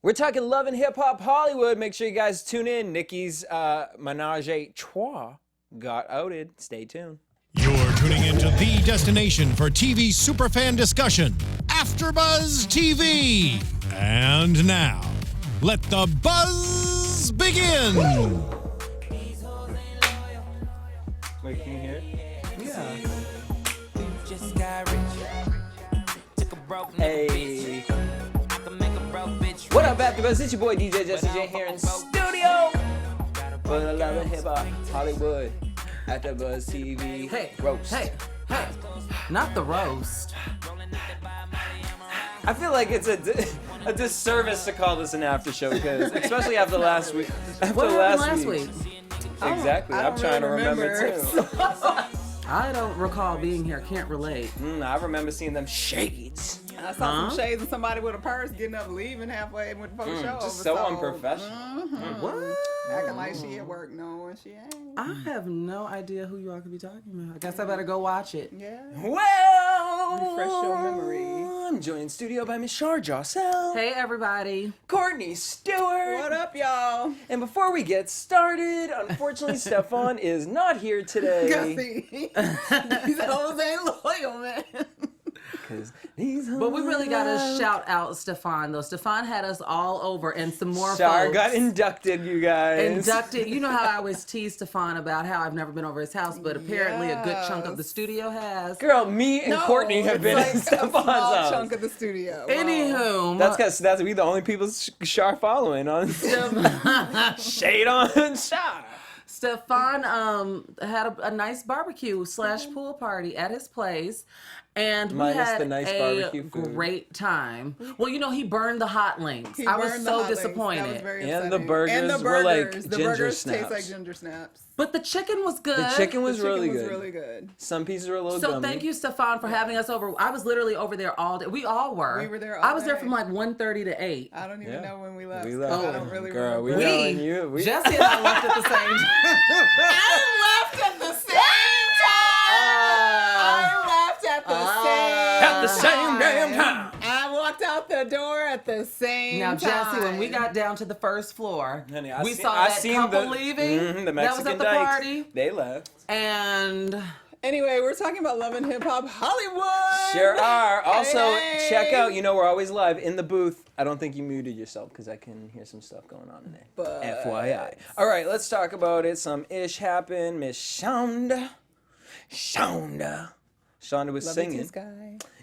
We're talking love and hip-hop Hollywood. Make sure you guys tune in. Nikki's Menage a Trois got outed. Stay tuned. You're tuning into the destination for TV superfan discussion, AFTERBUZZ TV. And now, let the buzz begin. Wait, can you hear it? Yeah. Hey. What up, AFTERBUZZ? It's your boy DJ Jesse Janedy here in studio for the love and hip-hop Hollywood. AFTERBUZZ TV. Hey, roast. Hey, not the roast. I feel like it's a disservice to call this an after show, because especially after last week. What happened last week? Exactly. I'm trying to remember too. I don't recall being here. Can't relate. I remember seeing them shades. I saw some shades of somebody with a purse getting up, leaving halfway before the show. Just so unprofessional. What? Acting like she at work, knowing she ain't. I have no idea who you all could be talking about. I guess I better go watch it. Yeah. Well, Refresh your memory. I'm joined in studio by Miss Shar Jossell. Hey, everybody. Courtney Stewart. What up, y'all? And before we get started, unfortunately, Stefan is not here today. Gussy. These hoes ain't loyal, man. But we really got to shout out Stefan, though. Stefan had us all over, and some more Shar folks. got inducted, you guys. Inducted. You know how I always tease Stefan about how I've never been over his house, but apparently a good chunk of the studio has. Girl, me and Courtney have been like in Stefan's small house. chunk of the studio. Wow. Anywho. That's because we the only people Shar following on. Shade on Shar. Stefan had a nice barbecue / pool party at his place. And we Minus had the nice a barbecue food. great time. Well, you know, he burned the hot links. I was so disappointed. That was very And the upsetting. burgers were like the ginger burgers snaps. taste like ginger snaps. But the chicken was good. The chicken was really was good. really good. Some pieces were a little So gummy. thank you, Stefan, for having us over. I was literally over there all day. We all were. We were there all I was there day. from like 1:30 to 8. I don't even know when we left. We left. I don't really Girl, remember. we knowing you. Jesse and I left at the same time. I left at the same At the same damn time. I walked out the door at the same Now, time. Jesse, when we got down to the first floor, Honey, we saw that couple leaving. The Mexican that was at the dykes. party. They left. And Anyway, we're talking about love and hip hop Hollywood. Sure are. Also, Hey. check out, we're always live in the booth. I don't think you muted yourself because I can hear some stuff going on in there. But FYI. All right, let's talk about it. Some ish happened. Miss Shonda was singing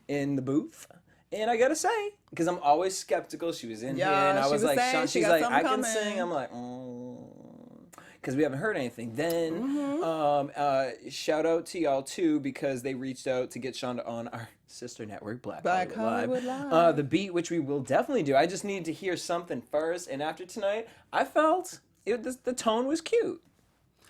in the booth. And I gotta say, because I'm always skeptical, she was in here and I she was was like, saying she she's got like, I something can sing. coming. I'm like, because we haven't heard anything. Then, shout out to y'all too, because they reached out to get Shonda on our sister network, Black Hollywood Live. The beat, which we will definitely do. I just needed to hear something first. And after tonight, I felt the tone was cute.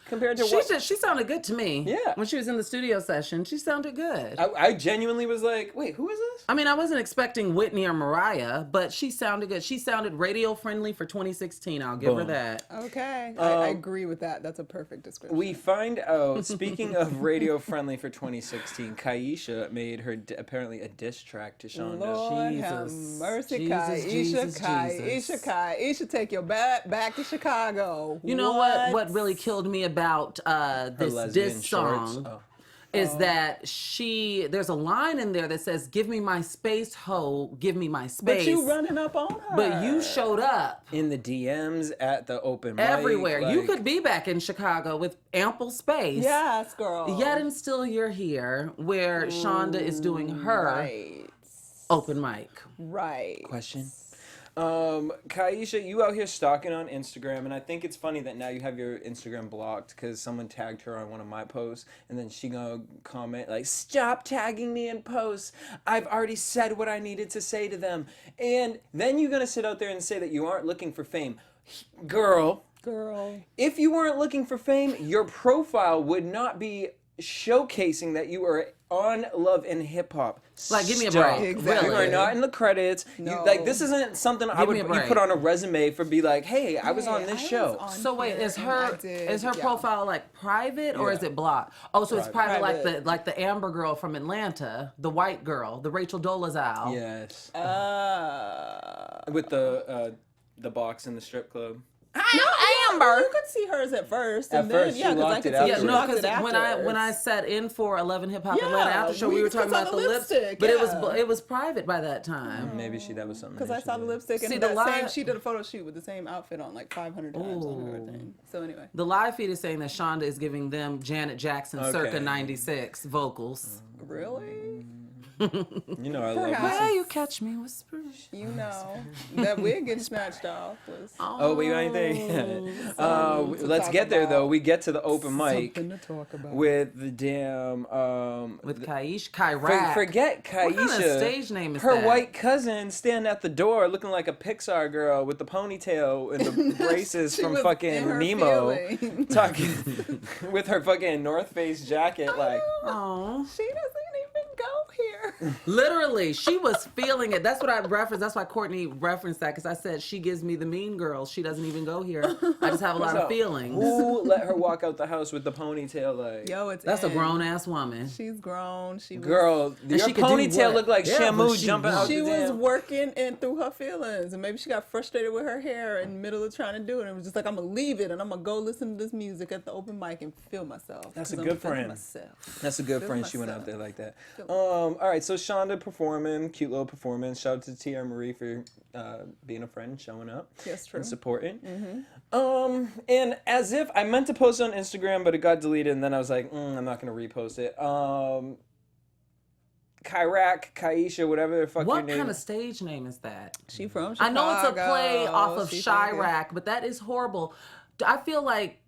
Compared to she sounded good to me. Yeah. When she was in the studio session, she sounded good. I genuinely was like, wait, who is this? I mean, I wasn't expecting Whitney or Mariah, but she sounded good. She sounded radio friendly for 2016. I'll give her that. Okay. I agree with that. That's a perfect description. We find out, speaking of radio friendly for 2016, Kaisha made her apparently a diss track to Shonda. Lord have mercy, Kaisha, take your back to Chicago. You know what really killed me about this diss song is that there's a line in there that says, "Give me my space, ho, give me my space." But you running up on her. But you showed up in the DMs at the open mic. everywhere. You could be back in Chicago with ample space. Yes, girl. Yet and still you're here where Shonda is doing her open mic. Right. Question. Kaisha, you out here stalking on Instagram, and I think it's funny that now you have your Instagram blocked because someone tagged her on one of my posts, and then she gonna comment like, "Stop tagging me in posts. I've already said what I needed to say to them." And then you're gonna sit out there and say that you aren't looking for fame. Girl, if you weren't looking for fame, your profile would not be showcasing that you are on Love and Hip Hop. Like, give me a break. Exactly. You are not in the credits. No. This isn't something you put on a resume for be like, hey, I was on this show. So wait, is her profile like private or is it blocked? Oh, so it's private. like the Amber girl from Atlanta, the white girl, the Rachel Dolezal. Yes. With the the box in the strip club? Amber. You could see hers at first. At first, she locked it after. Yeah, no, because when I sat in for 11 Hip Hop Atlanta after show, we were talking about the lipstick, but it was private by that time. Maybe that was something. Because I saw the lipstick and she did a photo shoot with the same outfit on like 500 times on her thing. So anyway, the live feed is saying that Shonda is giving them Janet Jackson circa '96 vocals. Really? You know I love this. Where you catch me whispering. You know that wig getting snatched off was. Oh, we got anything? Let's get there though. We get to the open mic Something to talk about. with the damn with Kyrak. Forget Kaisha. What kind of stage name is her that? white cousin standing at the door looking like a Pixar girl with the ponytail and the braces from fucking Nemo, talking with her fucking North Face jacket like. Oh, she doesn't even go here. Literally, she was feeling it. That's what I referenced. That's why Courtney referenced that, because I said she gives me the mean girl. She doesn't even go here. I just have a lot of feelings. Who let her walk out the house with the ponytail? Like, yo, that's a grown ass woman. She's grown. Girl, your ponytail looked like Shamu jumping out. She was working and through her feelings, and maybe she got frustrated with her hair in the middle of trying to do it, and it was just like, I'm gonna leave it and I'm gonna go listen to this music at the open mic and feel myself. That's a good friend. That's a good friend. She went out there like that. All right, so Shonda performing, cute little performance. Shout out to Teairra Mari for being a friend, showing up, and supporting. And as if I meant to post it on Instagram, but it got deleted, and then I was like, I'm not gonna repost it. Kyrak, Kaisha, whatever the fuck your name. What kind of stage name is that? She from Chicago. I know it's a play off of Chirac, but that is horrible. I feel like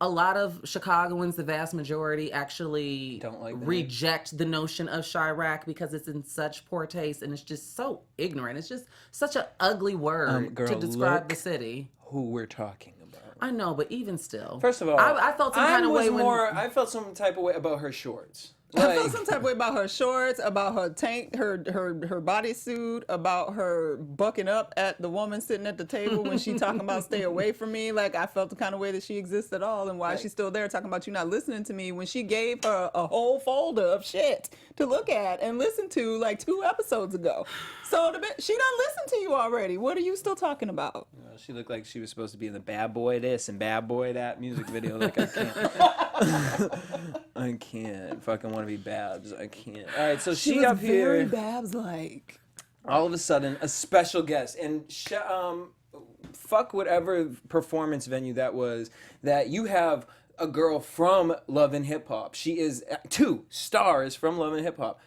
a lot of Chicagoans, the vast majority, actually don't like reject the notion of Chirac because it's in such poor taste and it's just so ignorant. It's just such an ugly word girl, to describe the city. Who we're talking about. I know, but even still. First of all, I felt some kind of way I felt some type of way about her shorts. I felt some type of way about her shorts, about her tank, her bodysuit, about her bucking up at the woman sitting at the table when she talking about stay away from me. Like, I felt the kind of way that she exists at all, and why she's still there talking about you not listening to me when she gave her a whole folder of shit to look at and listen to like 2 episodes ago. So she done listened to you already. What are you still talking about? She looked like she was supposed to be in the Bad Boy This and Bad Boy That music video. Like, I can't. I can't. Fucking want to be Babs. I can't. All right, so she up here. Very Babs-like. All of a sudden, a special guest. And fuck whatever performance venue that was, that you have a girl from Love and Hip Hop. She is 2 stars from Love and Hip Hop.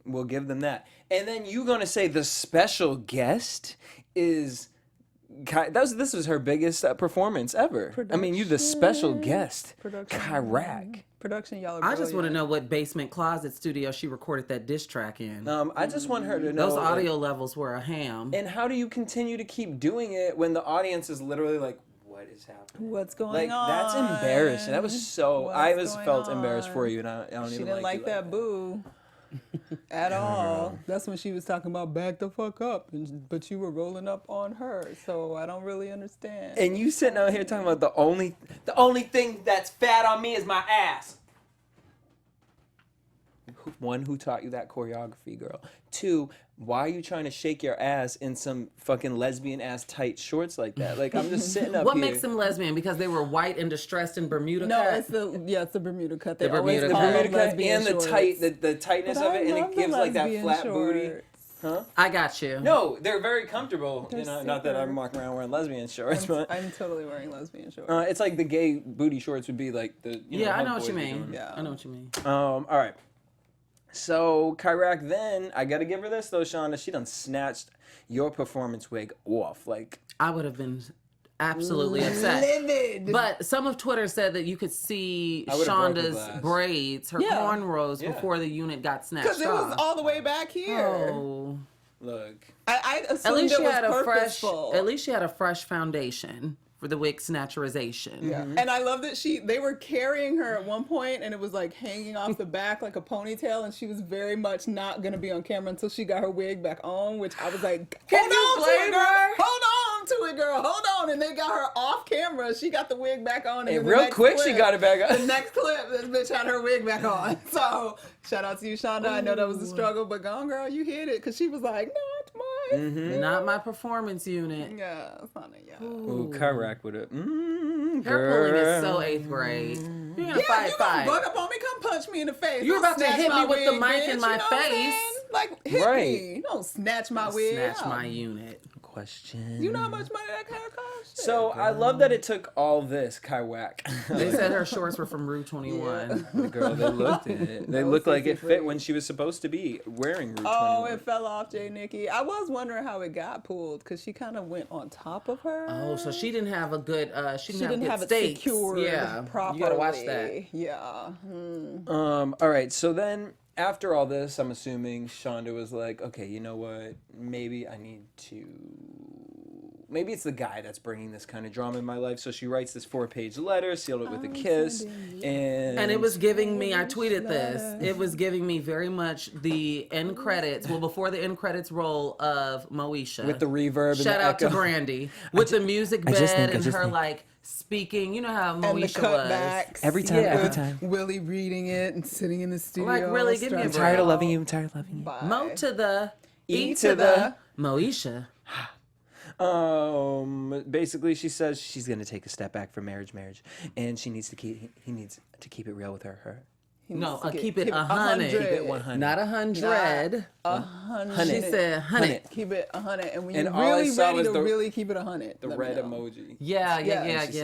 We'll give them that. And then you're going to say the special guest is... This was her biggest performance ever. I mean, you the special guest. Kyrak. Production, y'all are I just want to know what basement closet studio she recorded that diss track in. I just want her to know. Those audio levels were a ham. And how do you continue to keep doing it when the audience is literally like, what is happening? What's going on? That's embarrassing. That was so... I felt embarrassed for you, and I don't even didn't like that boo. At all. That's when she was talking about back the fuck up, but you were rolling up on her, so I don't really understand. And you sitting out here talking about the only thing that's fat on me is my ass. 1, who taught you that choreography, girl? 2, why are you trying to shake your ass in some fucking lesbian ass tight shorts like that? Like, I'm just sitting up what here. Makes them lesbian? Because they were white and distressed in Bermuda cut? No, it's the Bermuda cut. The Bermuda cut and the tightness of it, and it gives like that flat booty. Huh? I got you. No, they're very comfortable. Not that I'm walking around wearing lesbian shorts, but I'm totally wearing lesbian shorts. It's like the gay booty shorts would be like the. I know what you mean. Yeah, I know what you mean. All right. So Kyrak, then I gotta give her this though, Shonda. She done snatched your performance wig off. Like, I would have been absolutely upset. Livid. But some of Twitter said that you could see Shonda's braids, her cornrows, before the unit got snatched off. Because it was all the way back here. Oh, look. I assumed it was purposeful. At least she had a fresh foundation for the wig snatcherization. Yeah. And I love that they were carrying her at one point and it was like hanging off the back like a ponytail, and she was very much not going to be on camera until she got her wig back on, which I was like, hold on to it, girl. Hold on. And they got her off camera. She got the wig back on. And real quick, she got it back on. The next clip, this bitch had her wig back on. So shout out to you, Shonda. I know that was a struggle, but go on, girl, you hit it. Because she was like, not my Not my performance unit. Yeah, funny. Yeah. Ooh, Chirac with it. Her Girl. pulling is so 8th grade. You're gonna Yeah, fight, you gonna fight. bug up on me? Come punch me in the face. You're Don't about to snatch hit my me with the wig, mic bitch, in my you know what I'm face. saying? Like, hit Right. me. Don't snatch my wig. Snatch out. my unit. Question. You know how much money that car costs? So I love that it took all this Chirac. They said her shorts were from Rue 21. The girl, they looked at it. They looked like it fit when she was supposed to be wearing Route 21. Oh, it fell off, J. Nikki. I was wondering how it got pulled because she kind of went on top of her. Oh, so she didn't have a good. She didn't have it stakes. secured You properly. gotta watch that. Yeah. All right, so then after all this, I'm assuming Shonda was like, okay, you know what? Maybe I need to. Maybe it's the guy that's bringing this kind of drama in my life. So she writes this 4-page letter, sealed it with a kiss, and And it was giving me, I tweeted this, it was giving me very much the end credits, well, before the end credits roll of Moesha. with the reverb and Shout the out to echo. Brandy. With the music bed just think- I and just her, think- like, speaking. You know how And the Moesha was. cutbacks. Every time, Yeah. every time. Willie reading it and sitting in the studio. Like, really, give me a stressed break. Tired of out. loving you. I'm tired of loving you. Bye. Mo to the, E to the. Moesha. Basically, she says she's gonna take a step back from marriage, and he needs to keep it real with her. No, to keep it 100. Keep it 100. Not 100. 100. She said 100. Keep it 100. And when And you're all I really saw ready was to the- really keep it 100. The let me red know. emoji. Yeah. she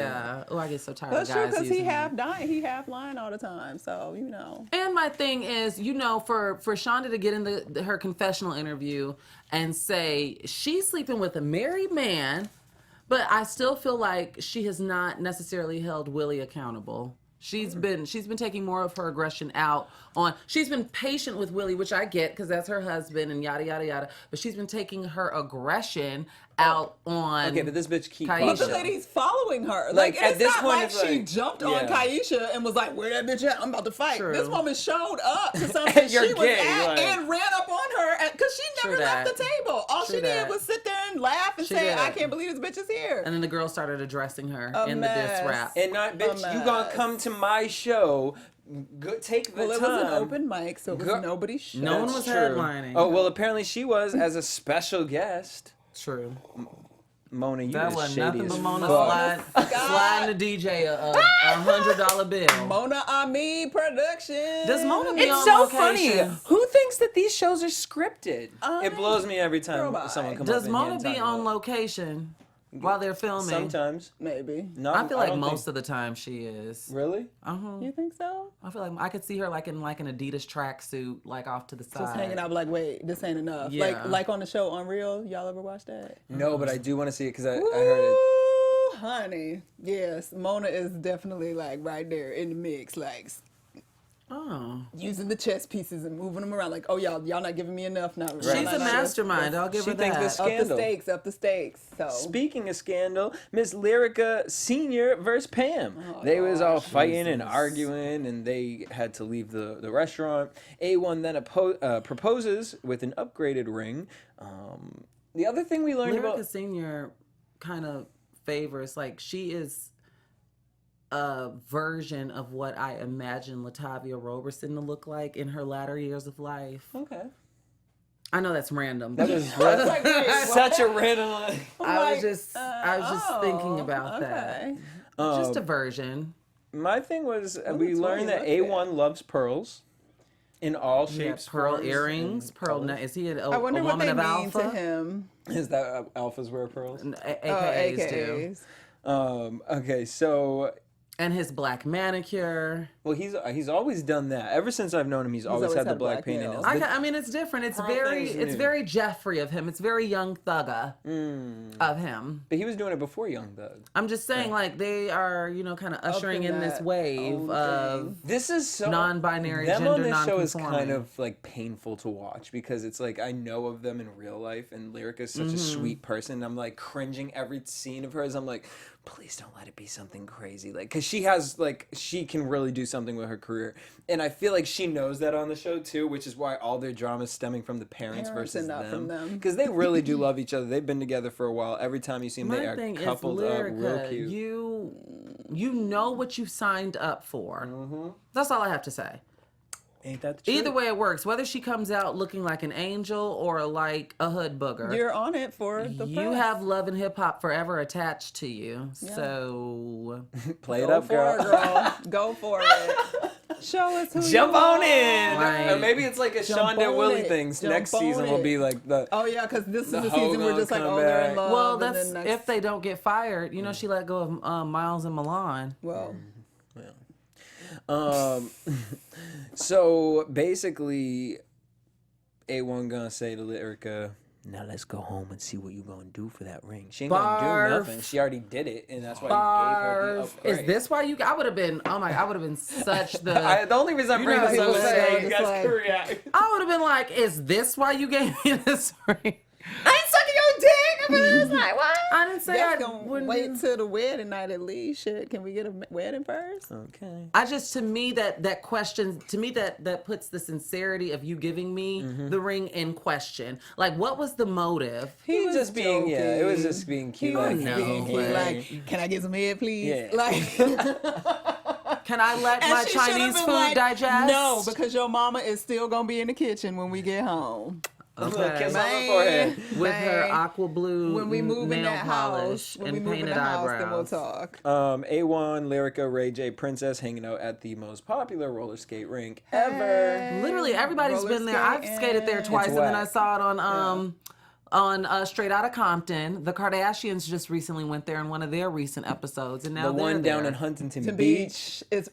Oh, I get so tired That's of true guys because he using half dying. He half lying all the time. So, you know. And my thing is, you know, for Shonda to get in her confessional interview and say she's sleeping with a married man, but I still feel like she has not necessarily held Willie accountable. She's been taking more of her aggression out on. She's been patient with Willie, which I get because that's her husband and yada yada yada. But she's been taking her aggression out on. Okay, but this bitch keep Kaisha. But the lady's following her. Like, Like, at it's this not point, like it's she like- jumped yeah. on Kaisha and was like, where that bitch at? I'm about to fight. True. This woman showed up to something she You're was gay, at like- and ran up on her because she True never left that. the table. All True she that. did was sit there and laugh and She say, did. I can't believe this bitch is here. And then the girl started addressing her A in the diss mess. rap. And not, bitch, you gonna mess. come to my show. Go, take the Well, it time. was an open mic, so it was Girl- nobody's show. No one That's was true. headlining. Oh, well, apparently she was as a special guest. True. Mona, you That is wasn't shady nothing as but Mona fuck. sliding the DJ a $100 bill. Mona Ami Productions. Does Mona be It's on so location? funny. Who thinks that these shows are scripted? I It blows me every time Girl, bye. someone comes Does up in here Mona and be talk on about it. location while they're filming? Sometimes. Maybe. No, I feel like don't most think- of the time she is. Really? You think so? I feel like I could see her like in an Adidas tracksuit, like off to the side. Just hanging out, like, wait, this ain't enough. Yeah. Like on the show Unreal. Y'all ever watch that? No, but I do want to see it because I heard it. Ooh, honey. Yes, Mona is definitely like right there in the mix, like Oh, using the chess pieces and moving them around. Like, oh y'all not giving me enough now. she's a mastermind. I'll give She her thinks that. this- Up the Scandal. stakes, up the stakes. So Speaking of scandal, Miss Lyrica Senior versus Pam. They was all fighting and arguing, and they had to leave the restaurant. A1 then proposes with an upgraded ring. The other thing we learned Lyrica about Senior kind of favors, like, she is a version of what I imagine Latavia Roberson to look like in her latter years of life. okay. I know that's random. That was like, wait, such a random line. I was just thinking about that. Okay. Just a version. My thing was we that's learned funny, that look A1 loves pearls in all Yeah, shapes, pearl forms, earrings, and pearl. colors. Is he a I wonder what woman they of mean alpha? to him. Is that alphas wear pearls? AKAs do. AKAs. Okay, so And his black manicure. well, he's always done that. Ever since I've known him, he's always had the black paint in nails. his. I mean, it's different. It's Pearl thing's new. very Jeffrey of him. It's very Young Thugger of him. But he was doing it before Young Thug. I'm just saying, like, they are, kind of ushering in in this that wave own of thing. This is so non-binary, them gender on this show is non-conforming. kind of like painful to watch because it's like I know of them in real life, and Lyrica is such Mm-hmm. a sweet person. I'm like cringing every scene of hers. I'm like, please don't let it be something crazy, like because she can really do something with her career, and I feel like she knows that on the show too, which is why all their drama is stemming from the parents Parents versus and not from them. because they really do love each other. They've been together for a while. Every time you see them, they My are thing is, coupled up, real Lyrica, cute. you know what you signed up for. Mm-hmm. That's all I have to say. Ain't that the truth? Either way it works. Whether she comes out looking like an angel or like a hood booger. You're on it for the You press. have love and hip hop forever attached to you. So Play it Go up, for it, girl. girl. Go for it. Show us who Jump you on are. in. Right. Or maybe it's like a Jump Shonda on Willie it. thing. Jump Next on season will it. be like the. Oh yeah, because this is The the hoe season we're gonna just like, come oh, they're in back. love. well, and that's then next, if they don't get fired. You know, she let go of Miles and Milan. well, So basically, A1 gonna say to Lyrica, "Now let's go home and see what you gonna do for that ring." She ain't gonna Barf. do nothing. She already did it, and that's why you gave her the Barf. upgrade. Is this why you? I would have been. Oh my! I would have been such the. The only reason I You bring know this how up is people so say, you just guys like- can react. I would have been like, "Is this why you gave me this ring?" I ain't sucking your dick. I was like, what? I didn't say that's I gonna wouldn't. wait till the wedding night at least. Shit, can we get a wedding first? Okay. I just, to me, that question, to me, that puts the sincerity of you giving me the ring in question. Like, what was the motive? He was just being, joking. it was just being cute. He Like, was no being cute, way. like, can I get some head, please? Yeah. Like, Can I let and my she should've Chinese been food like, digest? No, because your mama is still gonna be in the kitchen when we get home. a little kiss on the Man. forehead. With her Bang. aqua blue When we move in nail that polish house, when and we move in painted the house, eyebrows. then we'll talk. A1, Lyrica, Ray J, Princess hanging out at the most popular roller skate rink ever. Literally, everybody's Roller been there. I've skating. skated there twice, and then I whack. saw it on Straight Outta Compton. The Kardashians just recently went there in one of their recent episodes, and now The they're one down there. in Huntington To Beach. It's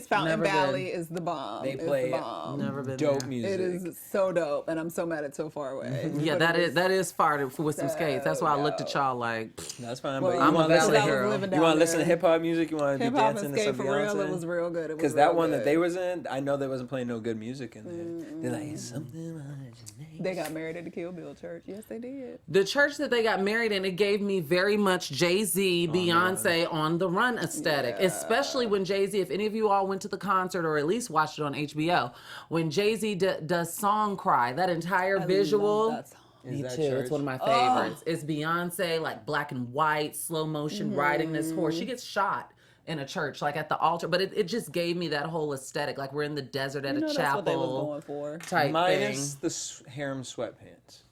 Fountain Never Valley been. is the bomb. They It's play the bomb. Never been dope there. music. It is so dope, and I'm so mad it's so far away. Yeah, But it that is far with some skates. That's why I looked at So, y'all like, That's fine, Well, but you I'm a want to listen valley to girl. You want to listen to hip hop music? You want to be Hip hop dancing and to skate some for real. It Beyonce? was real good. Because that one that they was in, I know they wasn't playing no good music in there. They're like, it's something about your name. They got married at the Kill Bill church. Yes, they did. the church that they got married in, it gave me very much Jay-Z, Beyonce on the run aesthetic. Yeah. Especially when Jay-Z, if any of you all went to the concert or at least watched it on HBO, when Jay-Z does Song Cry, that entire visual. Love that song. Me that too. It's church? one of my favorites. It's Beyonce, like black and white, slow motion riding this horse. She gets shot in a church, like at the altar. But it just gave me that whole aesthetic. Like we're in the desert at You know a that's what they was chapel going for. type Minus thing. the harem sweatpants.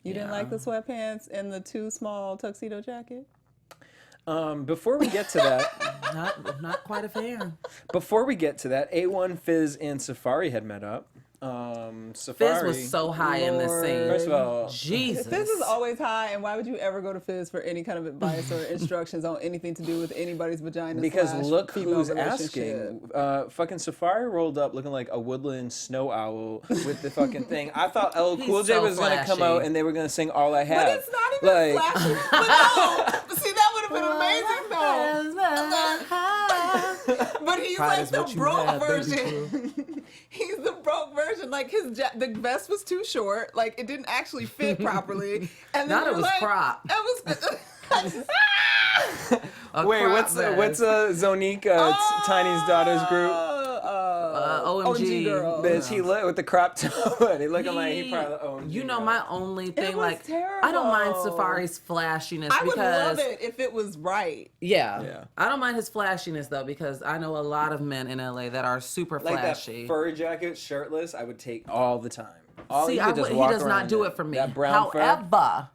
You didn't like the sweatpants and the too small tuxedo jacket? Before we get to that, Not quite a fan. before we get to that, A1, Fizz, and Safari had met up. Safari. Fizz was so high in this scene. First of all, Jesus. Fizz is always high, and why would you ever go to Fizz for any kind of advice or instructions on anything to do with anybody's vagina? because slash look female who's relationship? asking. Fucking Safari rolled up looking like a woodland snow owl with the fucking thing. I thought LL Cool He's J so was going to come flashy. out and they were going to sing All I Have. But it's not even like, flashy. But no, see that would have been amazing though. But he's Pride like is the what you broke have, baby version. He's the broke version. Like the vest was too short. Like it didn't actually fit properly. And then Not it you're was like, crop. It was. wait, crop what's Zonika, Tiny's daughter's group? OMG girl. Bitch, he looked with the crop top and he looking like he probably owned. You know, my only thing, was like, I don't mind terrible. Safari's flashiness I would because, love it if it was right. Yeah. I don't mind his flashiness though because I know a lot of men in LA that are super like flashy. that fur jacket, shirtless, I would take all the time. All See, he could just he walk does around not do in it for me. That brown fur. However,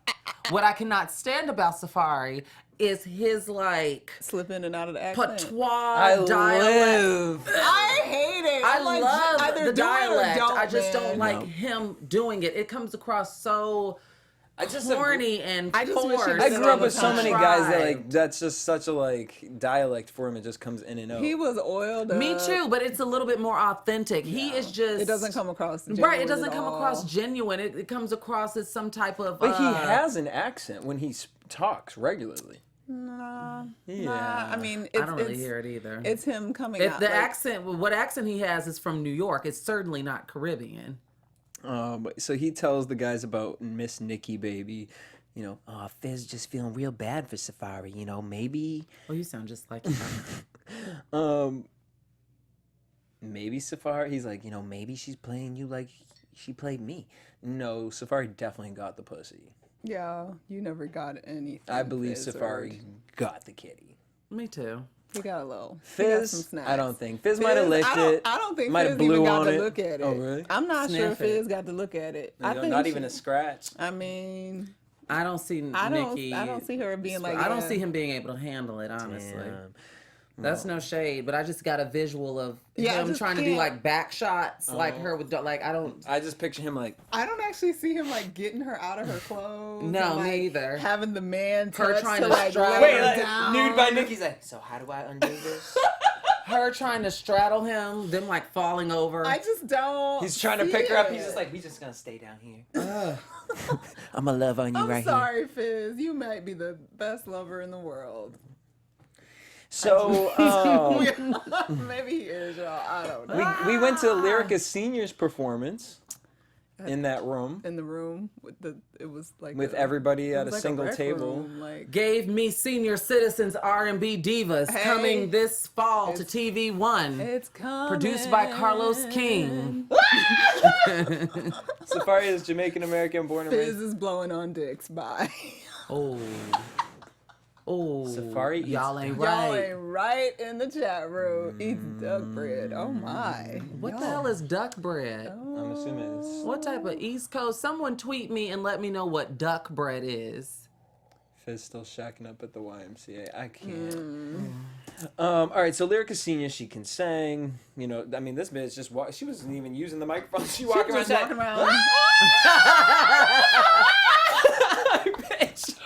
what I cannot stand about Safari is his like Slip in and out of the accent. patois I dialect. live. I hate it. I like, love either the do it or dialect. don't, I just don't man. like him doing it. It comes across so corny and I just wish he forced. was I grew up with so all the many time. guys that like that's just such a like dialect for him. It just comes in and out. He was oiled up. Me too, but it's a little bit more authentic. He is just. It doesn't come across genuine right. It doesn't at come all. across genuine. It comes across as some type of. But he has an accent when he talks regularly. Nah, Yeah. nah. I mean, I don't really hear it either. It's him coming If out. the like, accent, what accent he has is from New York, it's certainly not Caribbean. So he tells the guys about Miss Nikki, baby. You know, oh, Fizz just feeling real bad for Safari. You know, maybe, Oh, you sound just like him. maybe Safari. He's like, you know, maybe she's playing you like she played me. No, Safari definitely got the pussy. Yeah, you never got anything. I believe Fizz, Safari got the kitty. Me too. He got a little. Fizz, he got some snacks. I don't think. Fizz might have licked it. I don't think might Fizz have blew even got on to it. look at it. Oh, really? I'm not sure Sniff it. Fizz got to look at it. You know, not even a scratch. I mean, I don't see I Nikki. don't see her being like. I don't see him being able to handle it, honestly. Damn. That's no shade, but I just got a visual of Yeah, I him just trying to do can't. like back shots, like her with like I don't. I just picture him like, I don't actually see him like getting her out of her clothes. No, and, like, me either. Having the man Her touch trying to to like straddle lay her her like, down. nude by Nikki's like, so how do I undo this? Her trying to straddle him, them like falling over. I just don't. He's trying to see pick her up. it. He's just like, we just gonna stay down here. I'm gonna love on you I'm right sorry, Fizz. You might be the best lover in the world. here. So Maybe he is, y'all. I don't know. we went to Lyrica Senior's performance in that room In the room with it was like with a- everybody it at was a like single rec table. room, like Gave me Senior Citizens R&B Divas Hey. coming this fall to TV One. it's coming. Produced by Carlos King. Safari is Jamaican American, born and Fizz raised. is blowing on dicks. Bye. Oh. Oh. Safari eats- Y'all ain't Y'all right. ain't right in the chat room. Eats duck bread. Oh my. What the hell is duck bread? I'm assuming it's What type of East Coast? Someone tweet me and let me know what duck bread is. Fizz still shacking up at the YMCA. I can't. All right, so Lyrica Senior, she can sing. You know, I mean, this bitch just she wasn't even using the microphone. She walking around. Just walking around. Bitch,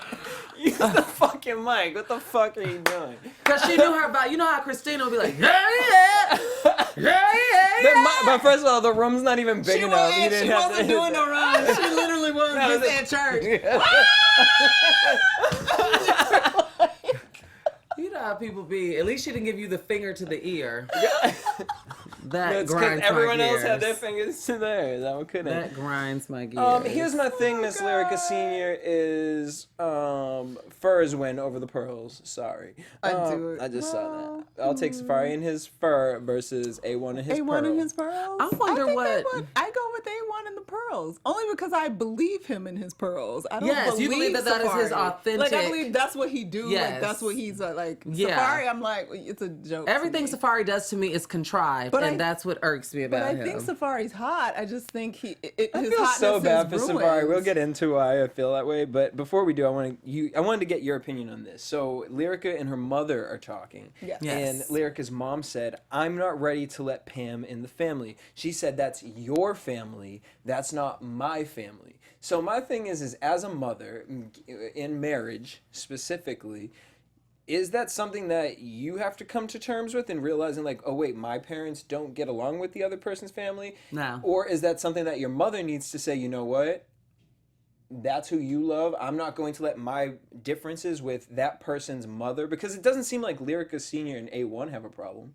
use the fucking mic. What the fuck are you doing? Cause she knew her about. You know how Christina would be like, yeah. But first of all, the room's not even big enough. You didn't She have wasn't to, doing no runs. She literally was No, just at church. You know how people be. At least she didn't give you the finger to the ear. That It's because grinds everyone my else gears. had their fingers to theirs. That one couldn't. That grinds my gears. Here's my thing, Miss Lyrica Senior is furs win over the pearls. Sorry, I just saw that. I'll take Safari and his fur versus A1 and his A1 pearl. and his pearls. I wonder think what- I go with A1 and the pearls only because I believe him in his pearls. I don't Yes, you believe that is his Safari. authentic- Like I believe that's what he do. Yes. Like that's what he's like. Yeah. Safari, I'm like it's a joke. to Everything me. Safari does to me is contrived, But and I- that's what irks me But about I him. think Safari's hot. I just think I his feel hotness so bad is for ruined. Safari. We'll get into why I feel that way, but before we do, I wanted to get your opinion on this. So Lyrica and her mother are talking, Yes. and Yes. Lyrica's mom said, "I'm not ready to let Pam in the family." She said, "That's your family. That's not my family." So my thing is as a mother in marriage specifically. Is that something that you have to come to terms with and realizing like, oh wait, my parents don't get along with the other person's family? No. Or is that something that your mother needs to say, you know what? That's who you love. I'm not going to let my differences with that person's mother, because it doesn't seem like Lyrica Senior and A1 have a problem.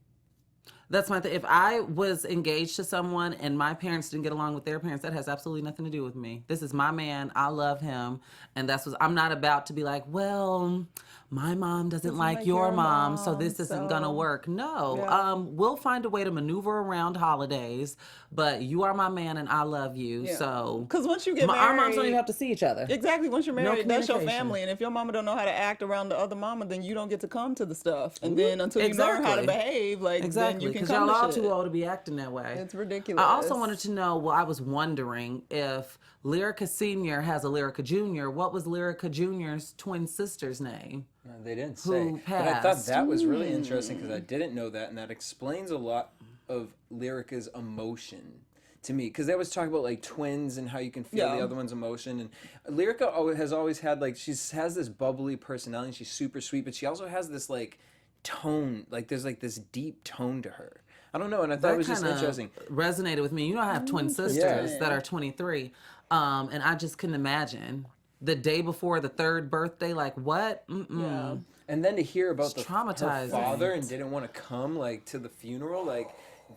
That's my thing. If I was engaged to someone and my parents didn't get along with their parents, that has absolutely nothing to do with me. This is my man. I love him. And that's what I'm not about to be like, well, my mom doesn't like your mom, so this isn't going to so- work. No. Yeah. We'll find a way to maneuver around holidays, but you are my man and I love you. Yeah. So Because once you get married, our moms don't even have to see each other. Exactly. Once you're married, that's your communication. family. And if your mama don't know how to act around the other mama, then you don't get to come to the stuff. And then until you learn how to Exactly. behave, like then Exactly, you can because come y'all to all shit. too old to be acting that way. It's ridiculous. I also wanted to know, well, I was wondering if Lyrica Senior has a Lyrica Junior. What was Lyrica Junior's twin sister's name? No, they didn't Who say. But I thought passed. that was really interesting because I didn't know that, and that explains a lot of Lyrica's emotion to me. Because they was talking about like twins and how you can feel the Yeah. other one's emotion. And Lyrica has always had like has this bubbly personality. And she's super sweet, but she also has this like tone. Like there's like this deep tone to her. I don't know, and I thought it was just kinda interesting. resonated with me. You know, I have twin sisters Yeah. that are 23, and I just couldn't imagine the day before the third birthday. Like what? Yeah. And then to hear about It's her traumatizing. father and didn't want to come like to the funeral, like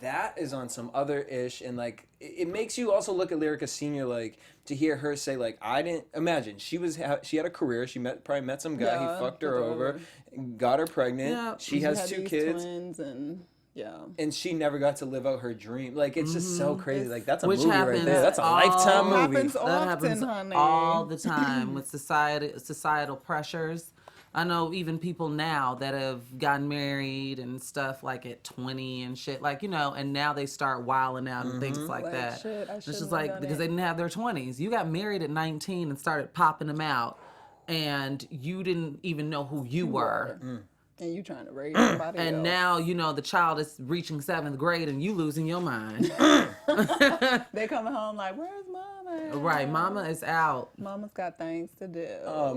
that is on some other ish, and like it makes you also look at Lyrica Senior, like to hear her say like, I didn't imagine she had a career, she probably met some guy, Yeah, he fucked her fucked her over, over. got her pregnant, Yeah, she has had 2 these kids. twins and yeah. And she never got to live out her dream. Like it's just so crazy. Like that's a Which movie right happens there. That's a all- lifetime movie. Happens That often, happens honey. all the time with societal pressures. I know even people now that have gotten married and stuff like at 20 and shit, like, you know, and now they start wilding out and things like that. Shit, I It's shouldn't just have like, done because it. they didn't have their 20s. You got married at 19 and started popping them out, and you didn't even know who you were. And you trying to raise somebody And else. now, you know, the child is reaching 7th grade and you losing your mind. They coming home like, where's mama? at?" Right, mama is out. Mama's got things to do.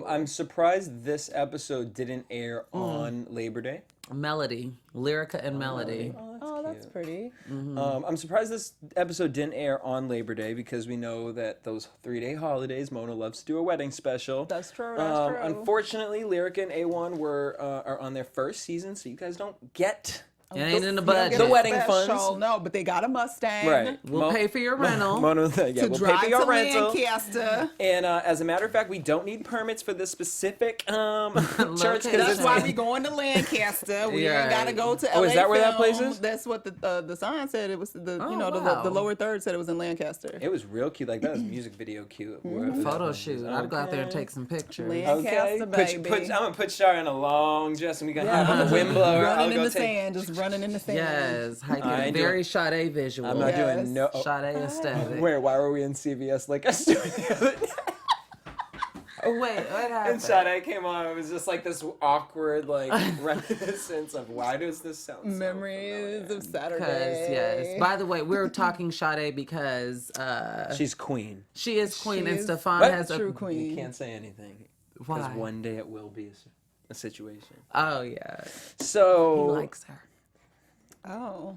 I'm surprised this episode didn't air on Labor Day. Melody, Lyrica and Melody. Oh, that's pretty. I'm surprised this episode didn't air on Labor Day because we know that those 3-day holidays, Mona loves to do a wedding special. That's true. That's true. Unfortunately, Lyrica and A1 are on their first season, so you guys don't get It ain't in the You don't budget. get The a wedding special, funds. No, but they got a Mustang. right. We'll pay for your rental. Mona, yeah, To we'll pay drive for your to rental. Lancaster. And as a matter of fact, we don't need permits for this specific church because That's That's why we going to Lancaster. We Yeah. ain't gotta go to LA. Oh, is that where that place film. is? That's what the sign said. It was the wow. the lower third said it was in Lancaster. It was real cute. Like that was a music video cute. Photo shoot. I'd go out there and take some pictures. Lancaster, Okay. baby. I'm gonna put Shar in a long dress and we gonna have on the wind blower. I'll running in go the take. sand, just running in the sand. Yes, I hiking. ain't Very Sade visual. I'm not Yes. doing no. Sade aesthetic. Wait, why were we in CVS like us doing the other day? Oh, wait, what And happened? Sade came on. It was just like this awkward like reminiscence of why does this sound so Memories familiar? of Saturday. Because, yes. By the way, we're talking Sade because She's queen. she is queen She and is Stefan What? has a... True You queen. can't say anything. Why? Because one day it will be a situation. Oh, yeah. He So likes her. Oh.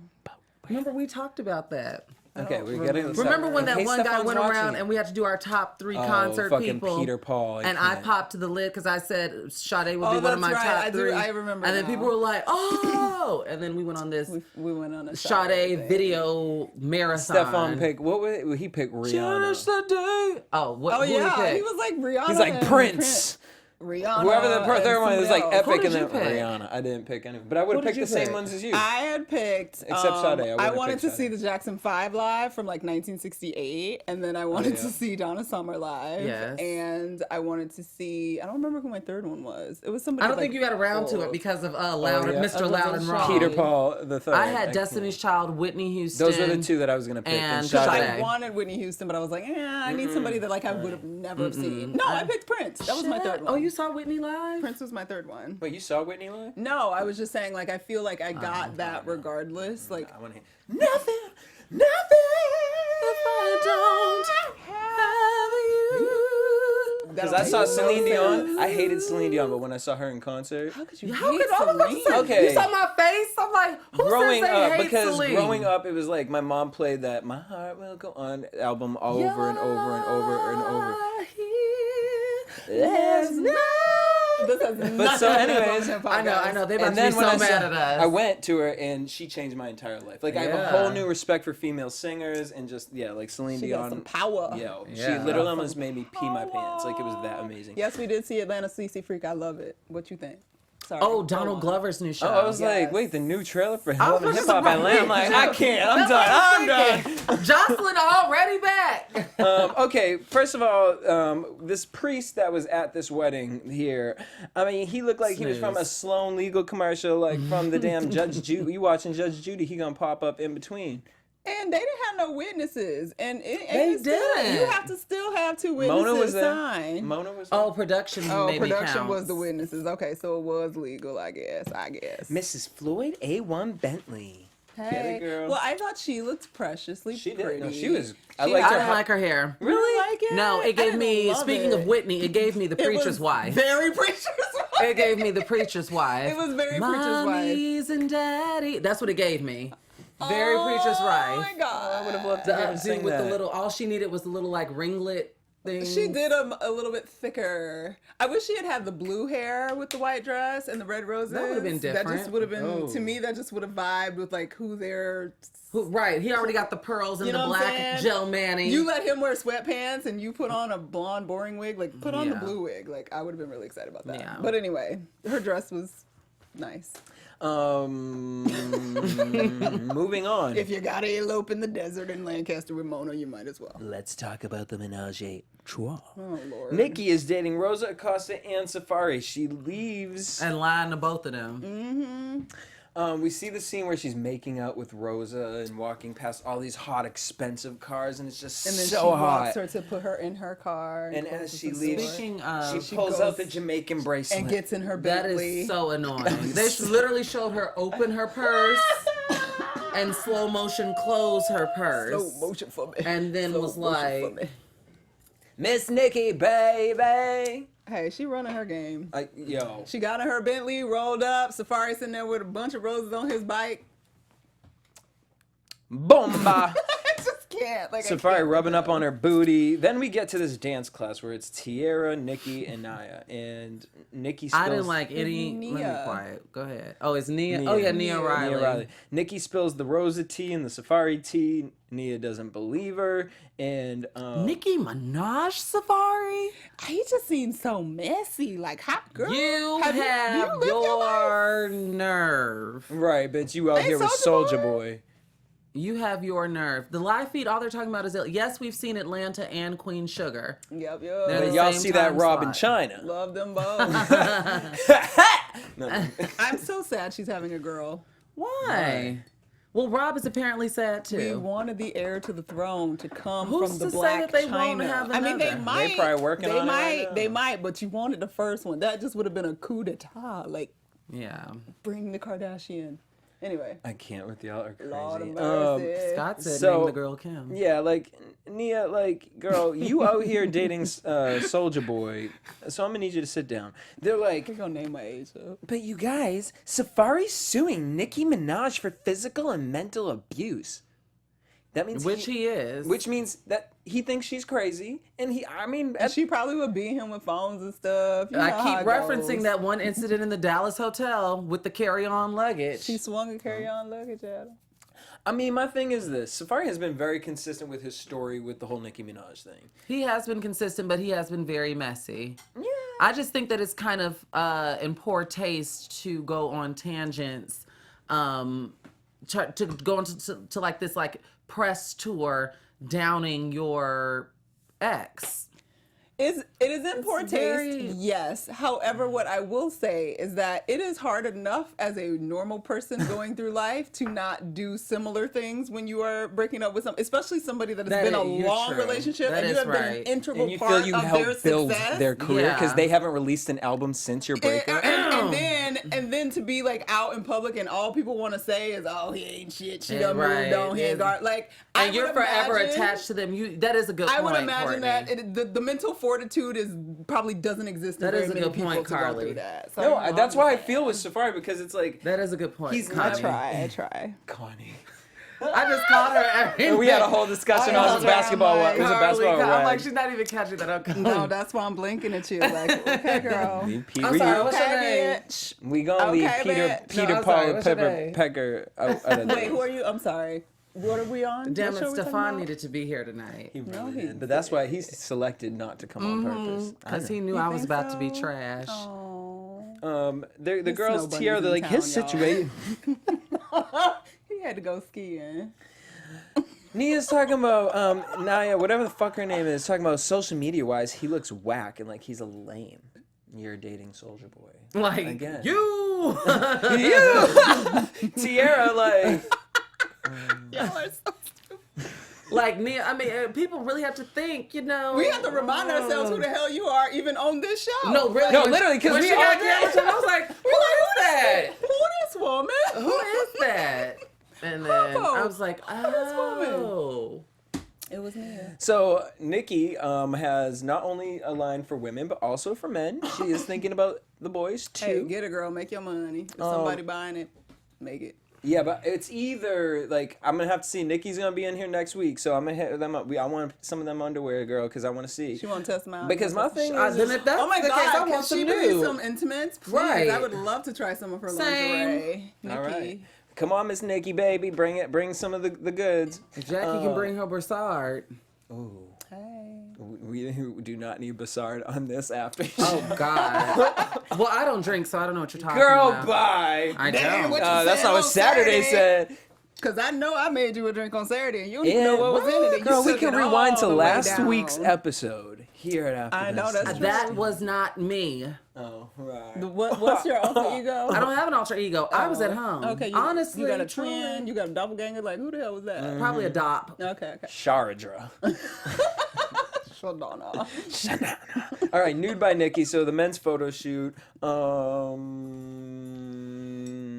Remember, we talked about that. okay, we're getting. Remember when that in case one guy Stefan's went watching around it. and we had to do our top 3 Oh, concert fucking people? Peter Paul. And I can't. popped to the lid because I said Sade would Oh, be one of that's my right. top I do- 3. I remember And then now. people were like, "Oh!" And then we went on this We went on a Sade thing. video marathon. Stefan picked. What was he picked? Rihanna. Just the day. Oh, what? Oh who yeah, he he pick? was like Rihanna. He's like and Prince. Rihanna. Whoever the and third one is like somebody else. epic did and then you pick? Rihanna. I didn't pick any, but I would have Who did picked the you same pick? ones as you. I had picked. Except Sade, I I would've wanted picked to Sade. see the Jackson 5 live from like 1968, and then I wanted yeah. to see Donna Summer live. Yes. And I wanted to see. I don't remember who my third one was. It was somebody. I don't like, think you got around to it because of Loud, yeah. Mr. Loud and Wrong. Peter Paul the third. I had can't- Destiny's Child, Whitney Houston. Those were the 2 that I was gonna pick. and Sade. Sade. I wanted Whitney Houston, but I was like, I need somebody that like I would have never seen. No, I picked Prince. That was my third one. Oh, you saw Whitney live? Prince was my third one. Wait, you saw Whitney live? No, I was just saying like I feel like I got that regardless. Like I want to hear nothing. If I don't have you. Because I saw Celine Dion. I hated Celine Dion, but when I saw her in concert, how could you How hate could all of us Celine? say? Okay. You saw my face? I'm like, who growing says they up, hate because Celine? growing up, it was like my mom played that "My Heart Will Go On" album over and over and over and over. There's no. This has But so, nothing to do with anyways, hip-hop, I know, guys. I know. They about And to be then when so I mad saw, at us. I went to her and she changed my entire life. Like I have a Yeah. whole new respect for female singers and just like Celine She Dion. got some power. Yo, she Yeah. literally almost made me pee my pants. Like it was that amazing. Yes, we did see Atlanta CC Freak. I love it. What you think? Sorry. Oh, Go Donald on. Glover's new show. Oh, I was like, Yes. wait, the new trailer for was Love and Hip Hop surprised. Atlanta. I'm like, I can't. I'm That's done. what I'm done. Jocelyn already back. Okay, first of all, this priest that was at this wedding here, I mean, he looked like he was from a Sloan Legal commercial, like from the damn Judge Judy. You watching Judge Judy, he gonna pop up in between. And they didn't have no witnesses, and They it's still- didn't. You have to still have 2 witnesses Mona was there. sign. Mona was there. Oh, production maybe production counts. was the witnesses. Okay, so it was legal, I guess. Mrs. Floyd A1 Bentley. Get it, girl. Well, I thought she looked preciously She pretty. did. No, she was. I She- liked I her. didn't like her hair. Really? Like it? No, I it gave didn't me, love speaking it. of Whitney, it gave me the It preacher's was wife. Very preacher's wife. It gave me the preacher's wife. It was very preacher's wife. Mommy's and daddy. That's what it gave me. Very preacher's Oh wife. my god! I would have loved to hear her Dude, sing with that. the little, all she needed was the little like ringlet thing. She did a little bit thicker. I wish she had had the blue hair with the white dress and the red roses. That would've been That just different. would have been Oh. to me. That just would have vibed with like who they're. Right, he already got the pearls and You know the what I'm black saying? gel manning. You let him wear sweatpants and you put on a blonde boring wig. Like put on the Yeah. blue wig. Like I would have been really excited about that. Yeah. But anyway, her dress was nice. Moving on. If you gotta elope in the desert in Lancaster with Mona, you might as well. Let's talk about the menage. bisexual. Oh, Lord. Nikki is dating Rosa Acosta and Safari. She leaves. And lying to both of them. We see the scene where she's making out with Rosa and walking past all these hot, expensive cars, and it's just And then so she hot. walks her to put her in her car. And as she leaves, Speaking of, she pulls out the Jamaican bracelet. and gets in her that Bentley. is so annoying. They literally showed her open her purse and slow motion close her purse. Slow motion for me. And then Slow was motion for like, me. Miss Nikki, baby. Hey, she running her game. Yo. She got in her Bentley, rolled up. Safari sitting there with a bunch of roses on his bike. Bomba. I just can't. Like, Safari rubbing up on her booty. Then we get to this dance class where it's Teairra, Nikki, and Naya. And Nikki spills... I didn't like any. Let me Nia. quiet. Go ahead. Oh, it's Nia. Nia. Oh yeah, Nia Nia Riley. Nikki spills the Rosa tea and the Safari tea. Nia doesn't believe her. And Nicki Minaj Safari. He just seems so messy. Like, hot girl. You have have lived your life? your nerve. right, bitch, you out Hey, here with Soulja Soulja Boy. Boy. You have your nerve. The live feed, all they're talking about is yes, we've seen Atlanta and Queen Sugar. Yep, They're yep. the Y'all same see that time Rob in slot. China. Love them both. No. I'm so sad she's having a girl. Why? Well, Rob is apparently sad We too. wanted the heir to the throne to come Who's from the to say black that they China. won't have I mean, they another? might. They probably working they on it might, right now. They might, but you wanted the first one. That just would have been a coup d'etat. Like, Yeah. bring the Kardashian. Anyway, I can't with y'all are crazy. Lord of mercy. Scott said So- name the girl Kim. Yeah, like Nia, like girl, you out here dating Soulja Boy, so I'm gonna need you to sit down. They're like, We're gonna name my age up. but you guys, Safari's suing Nicki Minaj for physical and mental abuse. That means Which he is. which means that he thinks she's crazy, and And she probably would beat him with phones and stuff. You know I how keep it referencing goes. that one incident in the Dallas hotel with the carry-on luggage. She swung a carry-on luggage at him. I mean, my thing is this: Safari has been very consistent with his story with the whole Nicki Minaj thing. He has been consistent, but he has been very messy. Yeah. I just think that it's kind of in poor taste to go on tangents, to go into like this like press tour downing your ex. It is in poor taste, very- yes. However, what I will say is that it is hard enough as a normal person going through life to not do similar things when you are breaking up with especially somebody that has That been a is- you're long true. relationship That and you is have been an right. integral And you part feel you of their helped build success. their career because Yeah. they haven't released an album since your breakup. And then to be like out in public and all people want to say is, oh, he ain't shit. She done Right. moved on. He ain't got like. And I you're would forever imagine- attached to them. That is a good I point, would imagine Courtney. that the mental fortitude probably doesn't exist in That very is a many good people point, to go Carly. through that. So, No, you know, that's I'm why I just feel with Safari because it's like That is a good point. He's Connie. not I try. Connie. I just called her every We had a whole discussion I on know, the basketball. I'm like, It was a Carly, basketball I'm rag. like, she's not even catching that. Okay. No, that's why I'm blinking at you. Like, okay, girl. I'm sorry, what's your name? bitch. We gonna leave Okay, Peter bitch. Peter I'm Paul sorry, and what's your Pepper name? Pecker out of Wait, this. who are you? I'm sorry. What are we on? Damn What it, show we talking Stefan about? needed to be here tonight. He No, really he did. But that's why he's selected not to come on purpose. I Because he know. knew You I was think about to be so? trash. Oh. The His girls snow Teairra, bunnies they're in like his town, y'all. situation. He had to go skiing. Nia's talking about Naya, whatever the fuck her name is, talking about social media wise, he looks whack and like he's a lame. You're dating Soulja Boy. Like, Again. you! Teairra, like Y'all are so stupid. Like, Nia, I mean, people really have to think, you know. We have to remind ourselves who the hell you are even on this show. No, really. No, literally, because when we she all got did. camera, I was like, who is that? Who this woman? Who is that? And then Who? I was like, this woman? oh. It was Nia. So Nikki has not only a line for women but also for men. She is thinking about the boys too. Hey, get it, girl. Make your money. If somebody buying it, make it. Yeah, but it's either like I'm gonna have to see. Nikki's gonna be in here next week, so I'm gonna hit them up. I want some of them underwear, girl, because I want to see. She want to test them out. Because my thing is, Then if that's Oh my the case, God! I Can want she some bring new. some intimates? Please. Right. I would love to try some of her Same. lingerie. Nikki. all right, come on, Miss Nikki, baby, bring it. Bring some of the goods. Jackie can bring her Broussard. Ooh, Hey. we do not need Bassard on this after. Oh, God. Well, I don't drink, so I don't know what you're talking Girl, about. bye. I Damn, don't. what you That's said not what on Saturday said. Because I know I made you a drink on Saturday and you didn't Yeah, even know what was in it. And girl, you we took can it rewind all to the way last down. week's episode. here at AFTERBUZZ. I know, that's true. That was not me. Oh, right. What's your alter ego? I don't have an alter ego. I was at home. Okay, honestly, you got a twin, you got a doppelganger. Like, who the hell was that? probably a dop. Okay. Sharadra. Shadana. All right, nude by Nikki. So the men's photo shoot.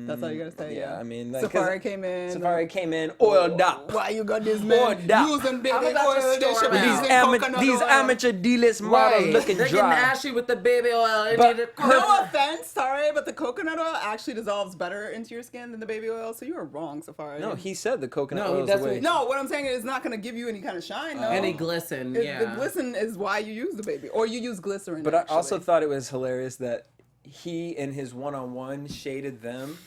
That's all you gotta say. Yeah, I mean, like, Safari came in. Oiled up. Why you got this man Oiled up. using baby I'm about to oil? storm They should be out. using coconut These oil. amateur D-list models Right. looking They're getting dry. ashy with the baby oil. They But need to- No offense, sorry, but the coconut oil actually dissolves better into your skin than the baby oil, so you were wrong, Safari. No, he said the coconut No, oil is that's the way. what- No, what I'm saying is it's not going to give you any kind of shine, though. Any glisten, yeah. The glisten is why you use the baby, or you use glycerin. But I actually. also thought it was hilarious that he, in his one-on-one, shaded them,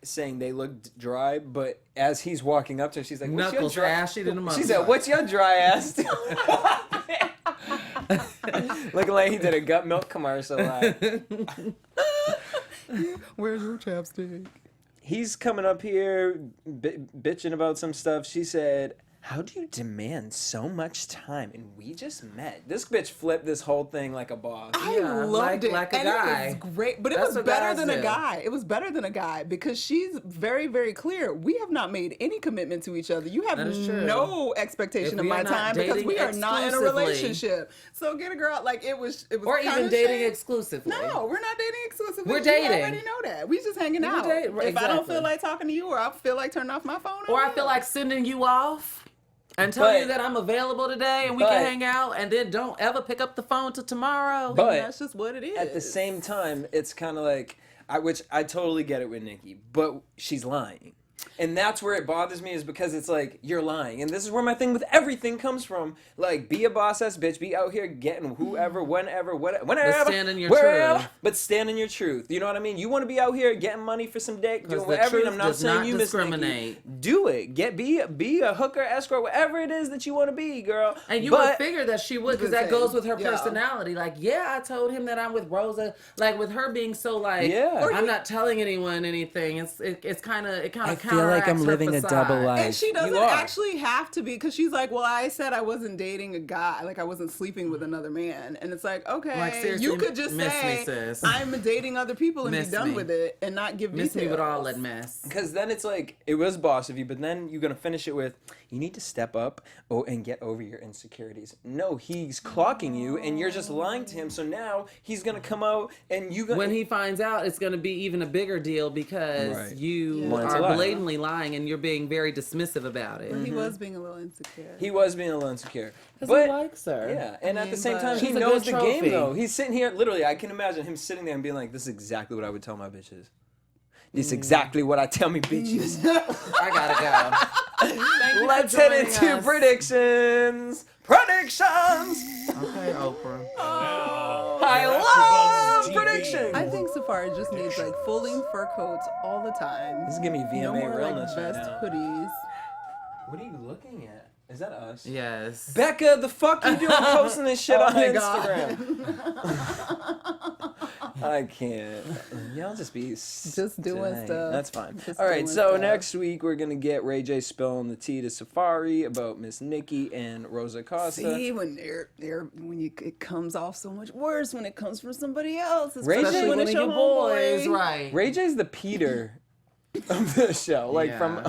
saying they looked dry. But as he's walking up to her, she's like, "What's Knuckles your dry?" ashy to the She said, motherfucker. "What's your dry ass?" Looking like he did a gut milk commercial. Like. Where's your chapstick? He's coming up here bitching about some stuff. She said, "How do you demand so much time? And we just met." This bitch flipped this whole thing like a boss. I Yeah, loved it. like a and guy. It was great, but it That's was what better guys than a do. guy. It was better than a guy because she's very, very clear. We have not made any commitment to each other. You have That is true. no expectation If of we my are not time because dating we are not in a exclusively. relationship. So get a girl like it was. Or kinda even dating shady. exclusively. No, we're not dating exclusively. We're You dating. already know that. We just hanging out. dating, If I don't exactly. feel like talking to you, or I feel like turning off my phone, Or I will. feel like sending you off and telling But- you that I'm available today and we but- can hang out and then don't ever pick up the phone till tomorrow. But that's just what it is. at the same time, it's kind of like, which I totally get it with Nikki, but she's lying. And that's where it bothers me, is because it's like, you're lying. And this is where my thing with everything comes from. Like, be a boss ass bitch. Be out here getting whoever, whenever, whatever. But stand in your wherever, truth. But stand in your truth. You know what I mean? You want to be out here getting money for some dick, doing the whatever. And truth I'm not does saying not you, Miss Nikki. discriminate. Do it. Be a hooker, escort, whatever it is that you want to be, girl. And you but, would figure that she would, because The that same. goes with her Yeah. personality. Like, yeah, I told him that I'm with Rosa. Like, with her being so like, Yeah. Or I'm not telling anyone anything. It kind of I feel like I'm living a double life. And she doesn't You are. actually have to be, because she's like, well, I said I wasn't dating a guy, like I wasn't sleeping with another man. And it's like, okay, Like, seriously, you could just miss say, me, sis. I'm dating other people and Miss be done me. with it and not give Miss details. me with all that mess. Because then it's like, it was boss of you, but then you're going to finish it with, you need to step up and get over your insecurities. No, he's clocking you, and you're just lying to him. So now he's going to come out, and you When he finds out, it's going to be even a bigger deal because Right. you Wanted to are lie. blatantly lying and you're being very dismissive about it. He was being a little insecure. He was being a little insecure. Because But, he likes her. yeah, and at the same but- time, he She's a knows good the game, trophy. though. He's sitting here, literally, I can imagine him sitting there and being like, this is exactly what I would tell my bitches. This is exactly what I tell me bitches. I gotta go. Thank you Let's for head joining into us. predictions. Predictions! Okay, Oprah. I love predictions! I think Safari just needs like folding fur coats all the time. This is giving me VMA No more realness like right vest now. hoodies. What are you looking at? Is that us? Yes. Becca, the fuck you doing posting this shit Oh on my God. Instagram? I can't. Y'all just be Just doing dang. stuff. That's fine. Just All right, doing so stuff. next week we're gonna get Ray J spilling the tea to Safari about Miss Nikki and Rosa Costa. See, when it comes off so much worse when it comes from somebody else, Ray J- especially when One it's of your your boys, homeboy. right? Ray J's the Peter of the show, like from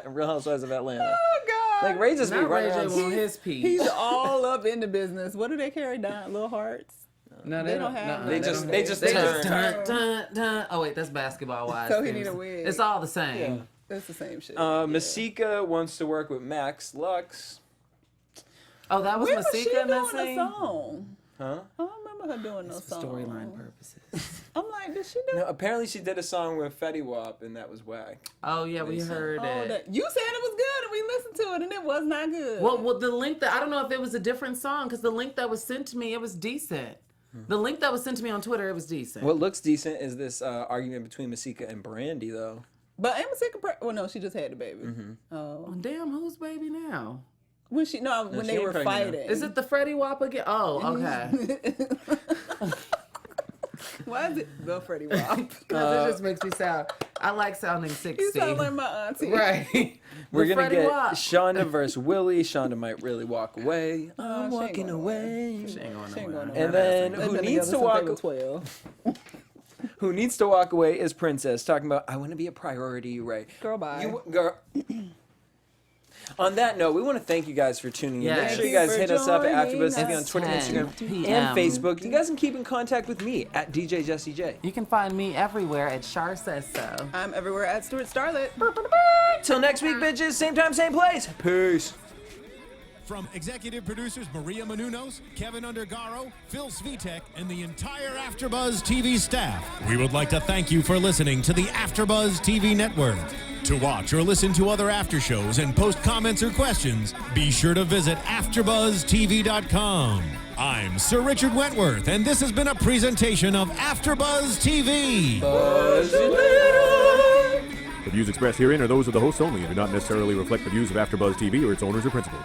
Real Housewives of Atlanta. Oh God! Like Ray just be Not Ray running J around. want his piece. He's all up in the business. What do they carry down? Little hearts. No, They don't have. nuh-uh, They none. just- don't. they just They turn. just dun, dun, dun. Oh wait, that's Basketball Wives. So he things. need a wig. It's all the same. It's the same shit. Masika wants to work with Max Lux. Oh, that was When was she Masika in that doing a scene? song? Huh? I don't remember her doing no For song. storyline purposes. I'm like, did she do? No, apparently she did a song with Fetty Wap, and that was whack. Oh yeah, we heard it. That. You said it was good, and we listened to it, and it was not good. Well, the link that I don't know if it was a different song because the link that was sent to me, it was decent. The link that was sent to me on Twitter, it was decent. What looks decent is this argument between Masika and Brandy, though. But Emma Sika, well, no, she just had the baby. Mm-hmm. Oh, Damn, who's baby now? when she they ain't were pregnant now. fighting. Is it the Freddie Wap again? Oh, okay. Why is it the Freddie Wap? Because it just makes me sound. I like sounding 60. You sound like my auntie. Right. We're gonna Freddie get Wap. Shonda versus Willie. Shonda might really walk away. I'm she ain't walking going away. She ain't going She ain't nowhere. going And then They've who been needs to together walk? since they were 12. Who needs to walk away is Princess, talking about I want to be a priority, right? Girl, bye. You, girl. On that note, we want to thank you guys for tuning in. Yes. Make sure you Thank guys you hit for us up at joining AfterBuzz TV on us. Twitter, 10 Instagram, p.m. and Facebook. You guys can keep in contact with me at DJ Jesse J. You can find me everywhere at Shar Says So. I'm everywhere at Stuart Starlet. Till next week, bitches. Same time, same place. Peace. From executive producers Maria Menounos, Kevin Undergaro, Phil Svitek, and the entire AfterBuzz TV staff, we would like to thank you for listening to the AfterBuzz TV network. To watch or listen to other after shows and post comments or questions, be sure to visit AfterBuzzTV.com. I'm Sir Richard Wentworth, and this has been a presentation of AfterBuzz TV. The views expressed herein are those of the hosts only and do not necessarily reflect the views of AfterBuzz TV or its owners or principals.